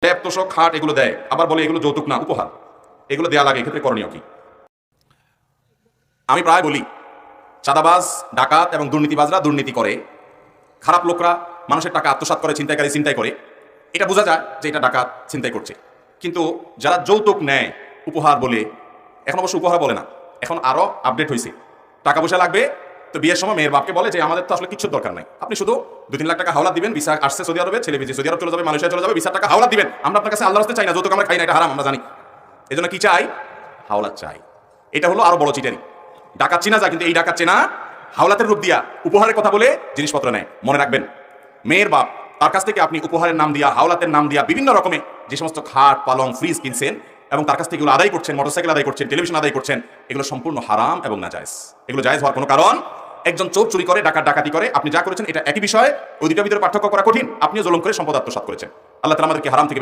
Tap তোষক খাট এগুলো দেয়, আবার বলে এগুলো যৌতুক না, উপহার। এগুলো দেয়া লাগে, এক্ষেত্রে করণীয় কি? আমি প্রায় বলি, চাঁদাবাজ, ডাকাত এবং দুর্নীতিবাজরা দুর্নীতি করে, খারাপ লোকরা মানুষের টাকা আত্মসাৎ করে, ছিনতাইকারী ছিনতাই করে, এটা বোঝা যায় যে এটা ডাকাত ছিনতাই করছে। কিন্তু যারা যৌতুক নেয় উপহার বলে, এখন অবশ্য উপহার বলে না, এখন আরো আপডেট হয়েছে, টাকা পয়সা লাগবে, তো বিয়ের সময় মেয়ের বাপকে বলে যে আমাদের তো আসলে কিছু দরকার নাই, আপনি শুধু 2-3 লাখ টাকা হাওলাত দিবেন, ভিসা আসছে সৌদি আরবে, ছেলে বিয়ে সৌদি আরব চলে যাবে, মালয়েশিয়া চলে যাবে, ভিসার টাকা হাওলাত দিবেন, আমরা আপনার কাছে আল্লাহর রাস্তায় চাই না, যৌতুক আমরা খাই না, এটা হারাম আমরা জানি, এই জন্য কি চাই? হাওলাত চাই। এটা হলো আরো বড় চিটারি। ডাকাত চিনা যায়, কিন্তু এই ডাকাত চেনা হাওলাতের রূপ দিয়া উপহারের কথা বলে জিনিসপত্র নেয়। মনে রাখবেন, মেয়ের বাপ, তার কাছ থেকে আপনি উপহারের নাম দিয়া, হাওলাতের নাম দিয়া বিভিন্ন রকমের যে সমস্ত খাট, পালং, ফ্রিজ কিনছেন এবং তার কাছ থেকে এগুলো আদায় করছেন, মোটরসাইকেল আদায় করছেন, টেলিভিশন আদায় করছেন, এগুলো সম্পূর্ণ হারাম এবং নাজায়েজ। এগুলো জায়েজ হওয়ার কোনো কারণ, একজন চোর চুরি করে, ডাকাত ডাকাতি করে, আপনি যা করেছেন এটা একই বিষয়, ওই দুটার ভিতরে পার্থক্য করা কঠিন। আপনিও জুলুম করে সম্পদ আত্মসাৎ করেছেন। আল্লাহ তাআলা আমাদেরকে হারাম থেকে